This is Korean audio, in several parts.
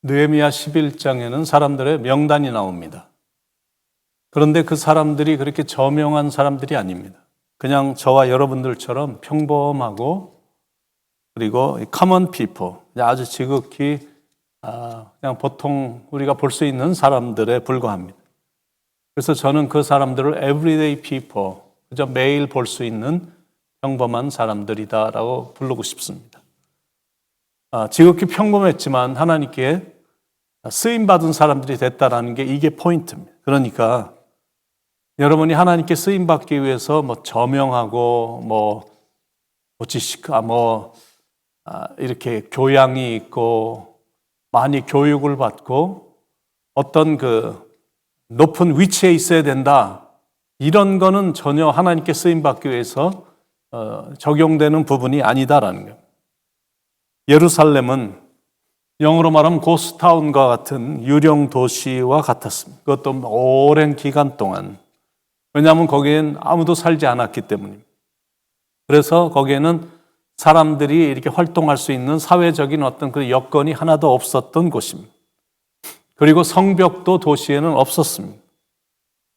느헤미야 11장에는 사람들의 명단이 나옵니다. 그런데 그 사람들이 그렇게 저명한 사람들이 아닙니다. 그냥 저와 여러분들처럼 평범하고 그리고 common people, 아주 지극히 그냥 보통 우리가 볼 수 있는 사람들에 불과합니다. 그래서 저는 그 사람들을 everyday people, 그저 매일 볼 수 있는 평범한 사람들이다라고 부르고 싶습니다. 지극히 평범했지만 하나님께 쓰임받은 사람들이 됐다라는 게 이게 포인트입니다. 그러니까 여러분이 하나님께 쓰임받기 위해서 저명하고 이렇게 교양이 있고 많이 교육을 받고 어떤 그 높은 위치에 있어야 된다. 이런 거는 전혀 하나님께 쓰임받기 위해서 적용되는 부분이 아니다라는 거예요. 예루살렘은 영어로 말하면 고스타운과 같은 유령 도시와 같았습니다. 그것도 오랜 기간 동안. 왜냐하면 거기엔 아무도 살지 않았기 때문입니다. 그래서 거기에는 사람들이 이렇게 활동할 수 있는 사회적인 어떤 그 여건이 하나도 없었던 곳입니다. 그리고 성벽도 도시에는 없었습니다.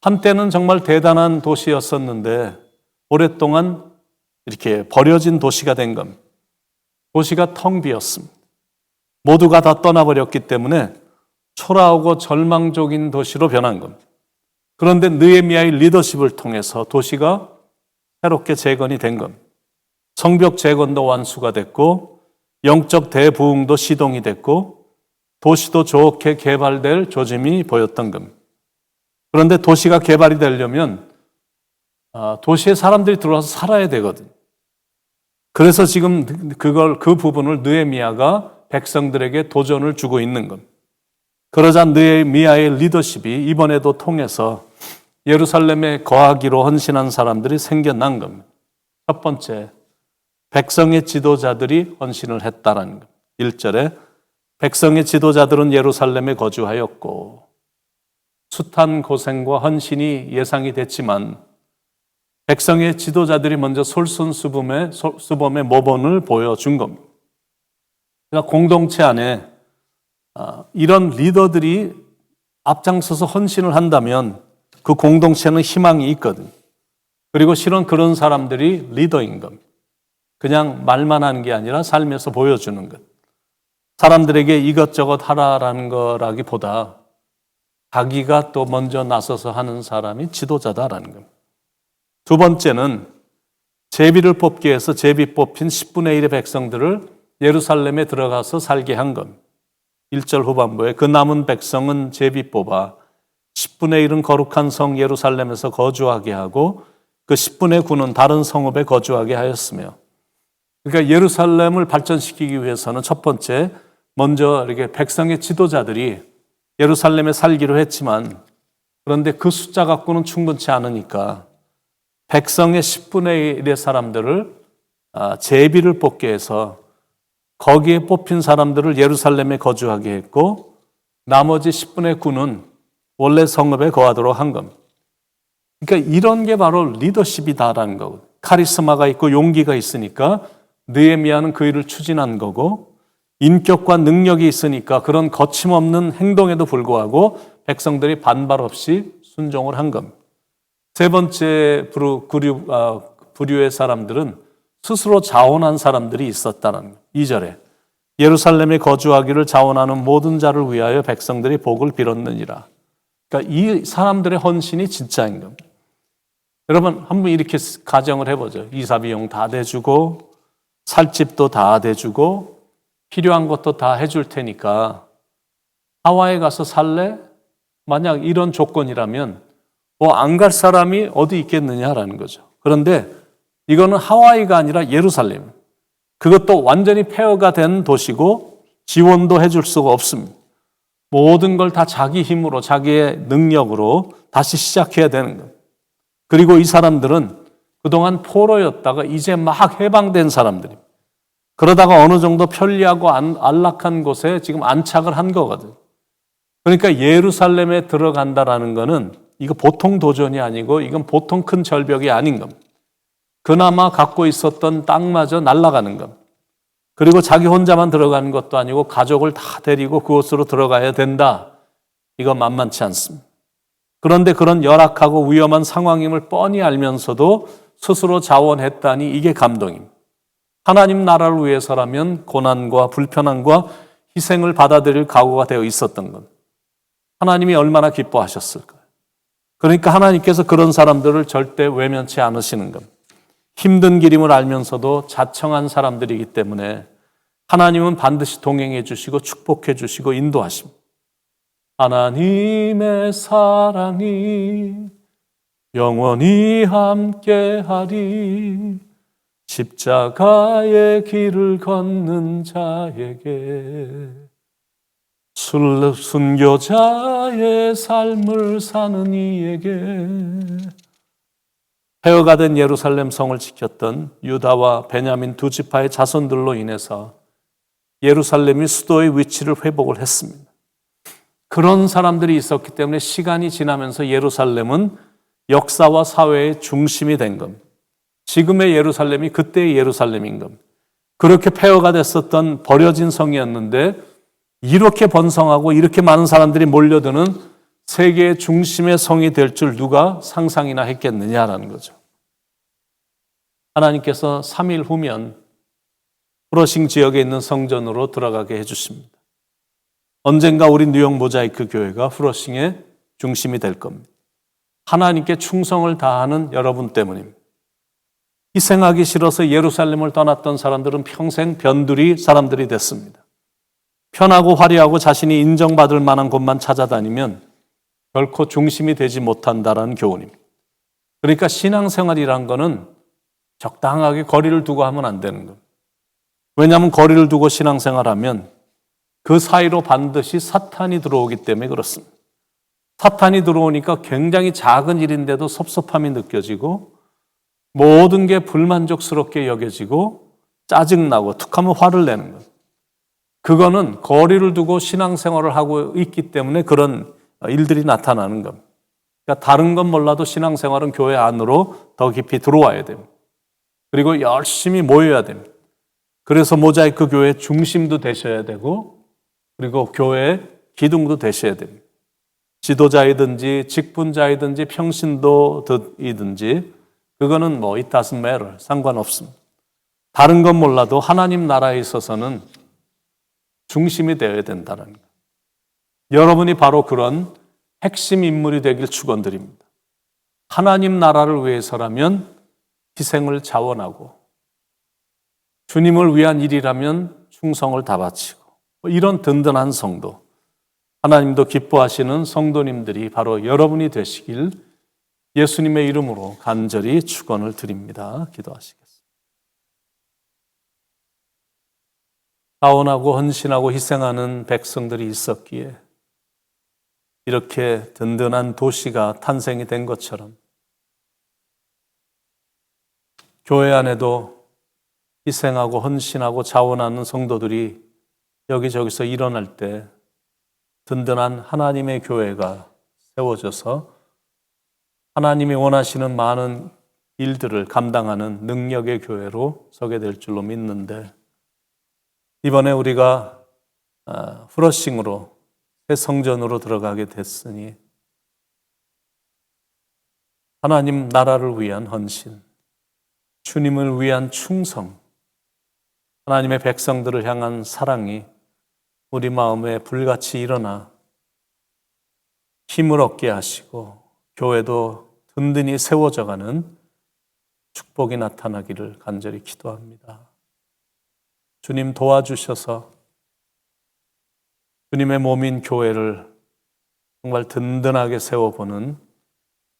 한때는 정말 대단한 도시였었는데 오랫동안 이렇게 버려진 도시가 된 겁니다. 도시가 텅 비었습니다. 모두가 다 떠나버렸기 때문에 초라하고 절망적인 도시로 변한 겁니다. 그런데 느헤미야의 리더십을 통해서 도시가 새롭게 재건이 된 겁니다. 성벽 재건도 완수가 됐고 영적 대부흥도 시동이 됐고 도시도 좋게 개발될 조짐이 보였던 겁니다. 그런데 도시가 개발이 되려면 도시에 사람들이 들어와서 살아야 되거든요. 그래서 지금 그 부분을 느헤미야가 백성들에게 도전을 주고 있는 겁니다. 그러자 느헤미야의 리더십이 이번에도 통해서 예루살렘에 거하기로 헌신한 사람들이 생겨난 겁니다. 첫 번째, 백성의 지도자들이 헌신을 했다라는 겁니다. 1절에 백성의 지도자들은 예루살렘에 거주하였고 숱한 고생과 헌신이 예상이 됐지만 백성의 지도자들이 먼저 솔선수범의 모범을 보여준 겁니다. 그러니까 공동체 안에 이런 리더들이 앞장서서 헌신을 한다면 그 공동체는 희망이 있거든요. 그리고 실은 그런 사람들이 리더인 겁니다. 그냥 말만 하는 게 아니라 삶에서 보여주는 것. 사람들에게 이것저것 하라라는 거라기보다 자기가 또 먼저 나서서 하는 사람이 지도자다라는 겁니다. 두 번째는 제비를 뽑기 위해서 제비 뽑힌 10분의 1의 백성들을 예루살렘에 들어가서 살게 한 겁니다. 1절 후반부에 그 남은 백성은 제비 뽑아 10분의 1은 거룩한 성 예루살렘에서 거주하게 하고 그 10분의 9는 다른 성읍에 거주하게 하였으며, 그러니까 예루살렘을 발전시키기 위해서는 첫 번째 먼저 이렇게 백성의 지도자들이 예루살렘에 살기로 했지만 그런데 그 숫자 갖고는 충분치 않으니까 백성의 10분의 1의 사람들을 제비를 뽑게 해서 거기에 뽑힌 사람들을 예루살렘에 거주하게 했고 나머지 10분의 9는 원래 성읍에 거하도록 한 겁니다. 그러니까 이런 게 바로 리더십이다라는 거고, 카리스마가 있고 용기가 있으니까 느헤미야는 그 일을 추진한 거고 인격과 능력이 있으니까 그런 거침없는 행동에도 불구하고 백성들이 반발 없이 순종을 한 겁니다. 세 번째 부류의 사람들은 스스로 자원한 사람들이 있었다는 거예요. 2절에 예루살렘에 거주하기를 자원하는 모든 자를 위하여 백성들이 복을 빌었느니라. 그러니까 이 사람들의 헌신이 진짜인 겁니다. 여러분 한번 이렇게 가정을 해보죠. 이사비용 다 대주고 살집도 다 대주고 필요한 것도 다 해줄 테니까 하와이에 가서 살래? 만약 이런 조건이라면 안 갈 사람이 어디 있겠느냐라는 거죠. 그런데 이거는 하와이가 아니라 예루살렘. 그것도 완전히 폐허가 된 도시고 지원도 해줄 수가 없습니다. 모든 걸 다 자기 힘으로 자기의 능력으로 다시 시작해야 되는 거예요. 그리고 이 사람들은 그동안 포로였다가 이제 막 해방된 사람들입니다. 그러다가 어느 정도 편리하고 안락한 곳에 지금 안착을 한 거거든요. 그러니까 예루살렘에 들어간다라는 거는 이거 보통 도전이 아니고 이건 보통 큰 절벽이 아닌 겁니다. 그나마 갖고 있었던 땅마저 날아가는 겁니다. 그리고 자기 혼자만 들어가는 것도 아니고 가족을 다 데리고 그곳으로 들어가야 된다. 이거 만만치 않습니다. 그런데 그런 열악하고 위험한 상황임을 뻔히 알면서도 스스로 자원했다니 이게 감동입니다. 하나님 나라를 위해서라면 고난과 불편함과 희생을 받아들일 각오가 되어 있었던 것. 하나님이 얼마나 기뻐하셨을까요? 그러니까 하나님께서 그런 사람들을 절대 외면치 않으시는 것. 힘든 길임을 알면서도 자청한 사람들이기 때문에 하나님은 반드시 동행해 주시고 축복해 주시고 인도하십니다. 하나님의 사랑이 영원히 함께하리. 십자가의 길을 걷는 자에게 순교자의 삶을 사는 이에게 폐허가 된 예루살렘 성을 지켰던 유다와 베냐민 두 지파의 자손들로 인해서 예루살렘이 수도의 위치를 회복을 했습니다. 그런 사람들이 있었기 때문에 시간이 지나면서 예루살렘은 역사와 사회의 중심이 된 겁니다. 지금의 예루살렘이 그때의 예루살렘인 겁니다. 그렇게 폐허가 됐었던 버려진 성이었는데 이렇게 번성하고 이렇게 많은 사람들이 몰려드는 세계의 중심의 성이 될 줄 누가 상상이나 했겠느냐라는 거죠. 하나님께서 3일 후면 프러싱 지역에 있는 성전으로 들어가게 해주십니다. 언젠가 우리 뉴욕 모자이크 교회가 프러싱의 중심이 될 겁니다. 하나님께 충성을 다하는 여러분 때문입니다. 희생하기 싫어서 예루살렘을 떠났던 사람들은 평생 변두리 사람들이 됐습니다. 편하고 화려하고 자신이 인정받을 만한 곳만 찾아다니면 결코 중심이 되지 못한다라는 교훈입니다. 그러니까 신앙생활이란 거는 적당하게 거리를 두고 하면 안 되는 겁니다. 왜냐하면 거리를 두고 신앙생활하면 그 사이로 반드시 사탄이 들어오기 때문에 그렇습니다. 사탄이 들어오니까 굉장히 작은 일인데도 섭섭함이 느껴지고 모든 게 불만족스럽게 여겨지고 짜증나고 툭하면 화를 내는 것. 그거는 거리를 두고 신앙생활을 하고 있기 때문에 그런 일들이 나타나는 겁니다. 그러니까 다른 건 몰라도 신앙생활은 교회 안으로 더 깊이 들어와야 됩니다. 그리고 열심히 모여야 됩니다. 그래서 모자이크 교회 중심도 되셔야 되고 그리고 교회 기둥도 되셔야 됩니다. 지도자이든지 직분자이든지 평신도이든지 그거는 it doesn't matter. 상관없습니다. 다른 건 몰라도 하나님 나라에 있어서는 중심이 되어야 된다는 거예요. 여러분이 바로 그런 핵심 인물이 되길 축원드립니다. 하나님 나라를 위해서라면 희생을 자원하고 주님을 위한 일이라면 충성을 다 바치고 이런 든든한 성도, 하나님도 기뻐하시는 성도님들이 바로 여러분이 되시길 예수님의 이름으로 간절히 축원을 드립니다. 기도하시겠습니다. 자원하고 헌신하고 희생하는 백성들이 있었기에 이렇게 든든한 도시가 탄생이 된 것처럼 교회 안에도 희생하고 헌신하고 자원하는 성도들이 여기저기서 일어날 때 든든한 하나님의 교회가 세워져서 하나님이 원하시는 많은 일들을 감당하는 능력의 교회로 서게 될 줄로 믿는데 이번에 우리가 프러싱으로 새 성전으로 들어가게 됐으니 하나님 나라를 위한 헌신, 주님을 위한 충성, 하나님의 백성들을 향한 사랑이 우리 마음에 불같이 일어나 힘을 얻게 하시고 교회도 든든히 세워져가는 축복이 나타나기를 간절히 기도합니다. 주님 도와주셔서 주님의 몸인 교회를 정말 든든하게 세워보는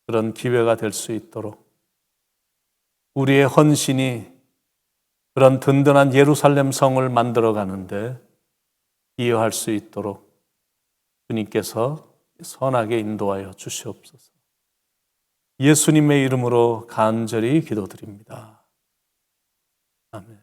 그런 기회가 될 수 있도록 우리의 헌신이 그런 든든한 예루살렘 성을 만들어가는데 기여할 수 있도록 주님께서 선하게 인도하여 주시옵소서. 예수님의 이름으로 간절히 기도드립니다. 아멘.